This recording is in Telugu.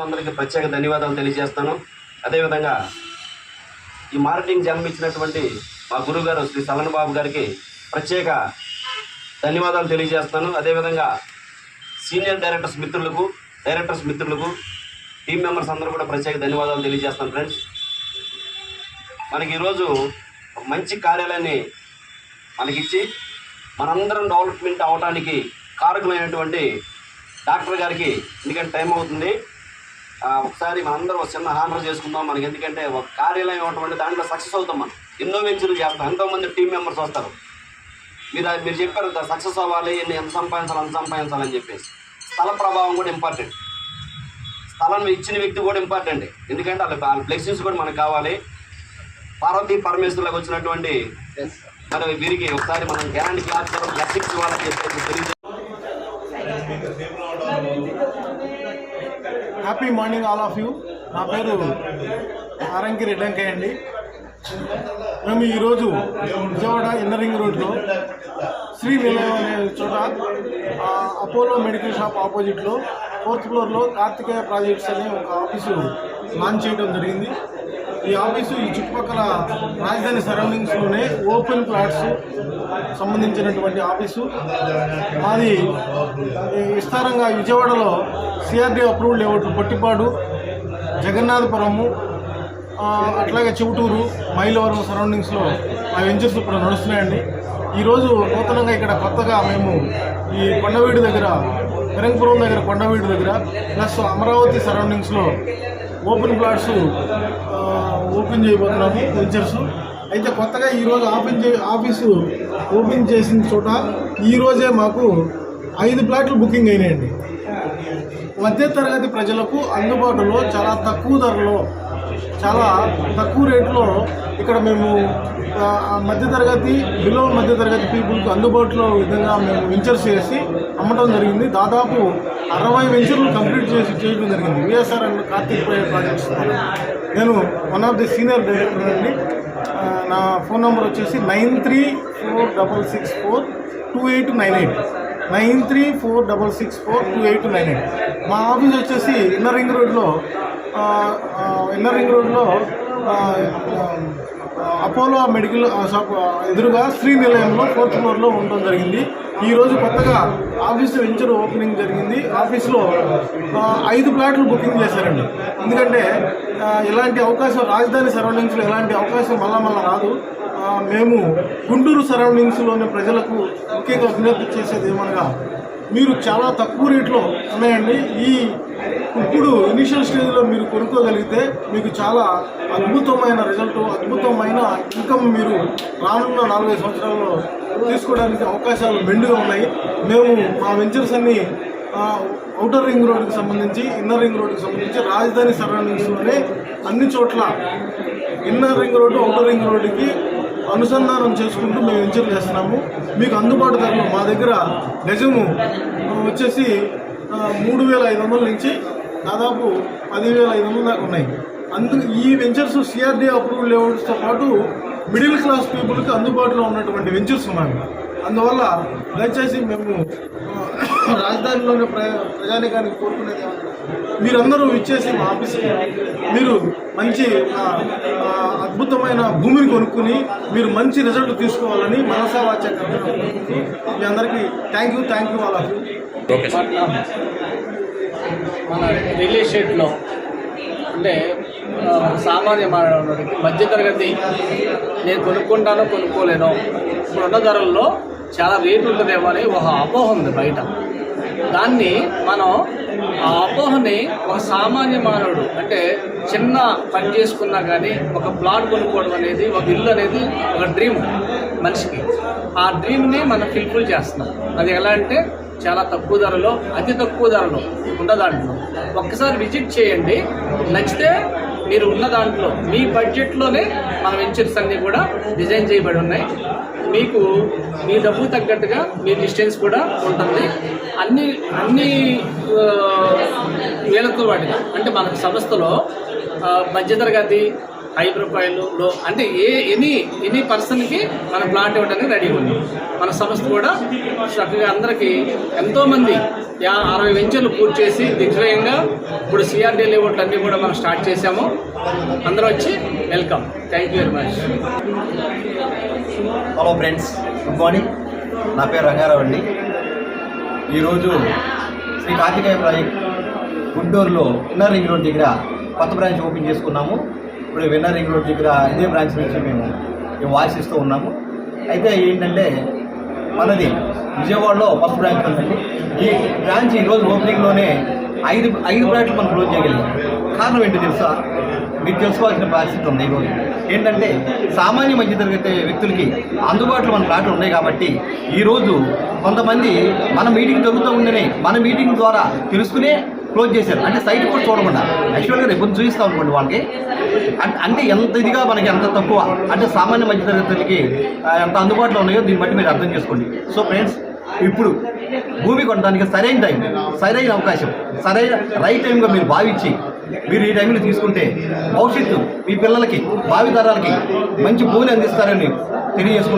అందరికీ ప్రత్యేక ధన్యవాదాలు తెలియజేస్తాను. అదేవిధంగా ఈ మార్కెటింగ్ జన్మ ఇచ్చినటువంటి మా గురువు గారు శ్రీ సలన్ బాబు గారికి ప్రత్యేక ధన్యవాదాలు తెలియజేస్తాను. అదేవిధంగా సీనియర్ డైరెక్టర్స్ మిత్రులకు టీం మెంబర్స్ అందరూ కూడా ప్రత్యేక ధన్యవాదాలు తెలియజేస్తాను. ఫ్రెండ్స్, మనకి ఈరోజు ఒక మంచి కార్యాలయాన్ని మనకిచ్చి మనందరం డెవలప్మెంట్ అవడానికి కారకులైనటువంటి డాక్టర్ గారికి, ఎందుకంటే టైం అవుతుంది, ఒకసారి మనందరం ఒక చిన్న హానర్ చేసుకుందాం. మనకి ఎందుకంటే ఒక కార్యాలయం ఇవ్వటం అంటే దాంట్లో సక్సెస్ అవుతాం. మనం ఎన్నో వెంచర్లు చేస్తాం, ఎంతోమంది టీం మెంబర్స్ వస్తారు. మీరు చెప్పారు సక్సెస్ అవ్వాలి, ఎంత సంపాదించాలని చెప్పేసి. స్థల ప్రభావం కూడా ఇంపార్టెంట్, స్థలం ఇచ్చిన వ్యక్తి కూడా ఇంపార్టెంట్. ఎందుకంటే వాళ్ళ బ్లెస్సింగ్స్ కూడా మనకు కావాలి. పార్వతీ పరమేశ్వరులకు వచ్చినటువంటి మరి వీరికి ఒకసారి మనం గ్యారంటీ క్లాస్ బ్లెస్సింగ్స్ ఇవ్వాలని చెప్పేసి తెలియజేస్తాం. Happy morning all of you. నా పేరు ఆరంకి రెడ్డంకయ్య అండి. మేము ఈరోజు విజయవాడ ఇన్నర్ రింగ్ రోడ్లో శ్రీ నిలయం అనే చోట అపోలో మెడికల్ షాప్ ఆపోజిట్లో 4th ఫ్లోర్లో కార్తికేయ ప్రాజెక్ట్స్ అనే ఒక ఆఫీసు లాంచ్ చేయడం జరిగింది. ఈ ఆఫీసు ఈ చుట్టుపక్కల రాజధాని సరౌండింగ్స్లోనే ఓపెన్ ప్లాట్స్ సంబంధించినటువంటి ఆఫీసు. మాది విస్తారంగా విజయవాడలో సిఆర్డీ అప్రూవ్డ్ లేఅవుట్ పొట్టిపాడు, జగన్నాథపురము, అట్లాగే చెవుటూరు, మైలవరం సరౌండింగ్స్లో ఆ వెంచర్స్ ఇప్పుడు నడుస్తున్నాయండి. ఈరోజు నూతనంగా ఇక్కడ కొత్తగా మేము ఈ కొండవీడు దగ్గర, పెరంగపురం దగ్గర కొండవీడు దగ్గర ప్లస్ అమరావతి సరౌండింగ్స్లో ఓపెన్ ప్లాట్స్ ఓపెన్ చేయబోతున్నాము వెంచర్స్. అయితే కొత్తగా ఈరోజు ఆఫీసు ఓపెన్ చేసిన చోట ఈరోజే మాకు 5 ప్లాట్లు బుకింగ్ అయినాయండి. మధ్యతరగతి ప్రజలకు అందుబాటులో చాలా తక్కువ ధరలో, చాలా తక్కువ రేట్లో ఇక్కడ మేము మధ్యతరగతి, బిలో మధ్యతరగతి పీపుల్కి అందుబాటులో విధంగా మేము వెంచర్స్ చేసి అమ్మటం జరిగింది. దాదాపు 60 వెంచర్లు కంప్లీట్ చేయడం జరిగింది విఎస్ఆర్ అండ్ కార్తిక్ ప్రాజెక్ట్స్. నేను one of the senior director అండి. నా ఫోన్ నెంబర్ వచ్చేసి 9346642898 9346642898. మా ఆఫీస్ వచ్చేసి ఇన్నర్ రింగ్ రోడ్లో అపోలో మెడికల్ షాప్ ఎదురుగా శ్రీ నిలయంలో 4th ఫ్లోర్లో ఉండడం జరిగింది. ఈరోజు కొత్తగా ఆఫీసు వెంచర్ ఓపెనింగ్ జరిగింది. ఆఫీస్లో 5 ప్లాట్లు బుకింగ్ చేశారండి. ఎందుకంటే ఇలాంటి అవకాశం రాజధాని సరౌండింగ్స్లో ఇలాంటి అవకాశం మళ్ళా రాదు. మేము గుంటూరు సరౌండింగ్స్లోని ప్రజలకు ముఖ్యంగా విజ్ఞప్తి చేసేది ఏమనగా, మీరు చాలా తక్కువ రేట్లో ఉన్నాయండి. ఇప్పుడు ఇనిషియల్ స్టేజ్లో మీరు కొనుక్కోగలిగితే మీకు చాలా అద్భుతమైన రిజల్ట్, అద్భుతమైన ఇన్కమ్ మీరు రానున్న 4-5 సంవత్సరాల్లో తీసుకోవడానికి అవకాశాలు మెండుగా ఉన్నాయి. మేము మా వెంచర్స్ అన్ని ఔటర్ రింగ్ రోడ్కి సంబంధించి, ఇన్నర్ రింగ్ రోడ్కి సంబంధించి రాజధాని సరౌండింగ్స్లోనే అన్ని చోట్ల inner ring road, outer ring రోడ్డుకి అనుసంధానం చేసుకుంటూ మేము వెంచర్ చేస్తున్నాము. మీకు అందుబాటు ధరలో మా దగ్గర గజము వచ్చేసి 3,500 నుంచి దాదాపు 10,500 దాకా ఉన్నాయి. ఈ వెంచర్స్ సిఆర్డీ అప్రూవ్డ్ లేఅవుట్స్తో పాటు మిడిల్ క్లాస్ పీపుల్కి అందుబాటులో ఉన్నటువంటి వెంచర్స్ ఉన్నాయి. అందువల్ల దయచేసి మేము రాజధానిలోని ప్రజానికానికి కోరుకునేది మీరందరూ ఇచ్చేసి మా ఆఫీస్కి మీరు మంచి అద్భుతమైన భూమిని కొనుక్కుని మీరు మంచి రిజల్ట్ తీసుకోవాలని మనసా వాచ మీ అందరికీ థ్యాంక్ యూ వాళ్ళకు. మన రియల్ ఎస్టేట్లో అంటే సామాన్య మానవుడికి మధ్యతరగతి నేను కొనుక్కోలేను, ఇప్పుడున్న ధరల్లో చాలా రేటు ఉంటుందేమో అని ఒక అపోహ ఉంది బయట. దాన్ని మనం ఆ అపోహని ఒక సామాన్య మానవుడు అంటే చిన్న పని చేసుకున్నా కానీ ఒక ప్లాట్ కొనుక్కోవడం అనేది, ఒక ఇల్లు అనేది ఒక డ్రీమ్ మనిషికి. ఆ డ్రీమ్ని మనం ఫుల్ఫిల్ చేస్తున్నాం. అది ఎలా అంటే చాలా తక్కువ ధరలో, అతి తక్కువ ధరలో ఉన్న దాంట్లో ఒక్కసారి విజిట్ చేయండి. నచ్చితే మీరు ఉన్న దాంట్లో మీ బడ్జెట్లోనే మన వెంచర్స్ అన్నీ కూడా డిజైన్ చేయబడి ఉన్నాయి. మీకు మీ డబ్బు తగ్గట్టుగా మీ డిస్టెన్స్ కూడా ఉంటుంది. అన్ని వేలతో వాటిగా అంటే మన సంస్థలో మధ్యతరగతి హై ప్రొఫైల్ లో అంటే ఎనీ పర్సన్కి మన ప్లాట్ ఇవ్వడానికి రెడీ ఉంది. మన సంస్థ కూడా చక్కగా అందరికీ ఎంతోమంది 60 వెంచర్లు పూర్తి చేసి దిగ్విజయంగా ఇప్పుడు సిఆర్డీ లేఅవుట్లు అన్నీ కూడా మనం స్టార్ట్ చేశాము. అందరూ వచ్చి welcome. Thank you very much. Hello friends, good morning. నా పేరు రంగారావు అండి. ఈరోజు శ్రీ కార్తికేయ ప్రాజెక్ట్ గుంటూరులో ఇన్నర్ రింగ్ రోడ్ దగ్గర కొత్త బ్రాంచ్ ఓపెన్ చేసుకున్నాము. ఇప్పుడు ఇన్నర్ రింగ్ రోడ్ దగ్గర ఇదే బ్రాంచ్ నుంచి మేము వాయిస్ ఇస్తూ ఉన్నాము. అయితే ఏంటంటే మనది విజయవాడలో ఫస్ట్ బ్రాంచ్ ఉందండి. ఈ బ్రాంచ్ ఈరోజు ఓపెనింగ్లోనే ఐదు బ్రాంచ్లు మనం క్లోజ్ చేయగలిగాం. కారణం ఏంటి తెలుసా? మీకు తెలుసుకోవాల్సిన పరిస్థితి ఉంది. ఈరోజు ఏంటంటే సామాన్య మధ్యతరగతి వ్యక్తులకి అందుబాటులో మన ప్లాట్లు ఉన్నాయి కాబట్టి ఈరోజు కొంతమంది మన మీటింగ్ జరుగుతూ ఉందని మన మీటింగ్ ద్వారా తెలుసుకునే క్లోజ్ చేశారు. అంటే సైట్ కూడా చూడకుండా యాక్చువల్గా రేపు చూపిస్తాం అనుకోండి వాళ్ళకి. అంటే ఎంత ఇదిగా మనకి ఎంత తక్కువ అంటే సామాన్య మధ్యతరగతులకి ఎంత అందుబాటులో ఉన్నాయో దీన్ని బట్టి మీరు అర్థం చేసుకోండి. సో ఫ్రెండ్స్, ఇప్పుడు భూమి కొనడానికి సరైన టైం, సరైన అవకాశం, సరైన రైట్ టైంగా మీరు భావించి మీరు ఈ టైంలో తీసుకుంటే భవిష్యత్తు మీ పిల్లలకి భావితరాలకి మంచి భూమిని అందిస్తారని తెలియజేసుకుంటారు.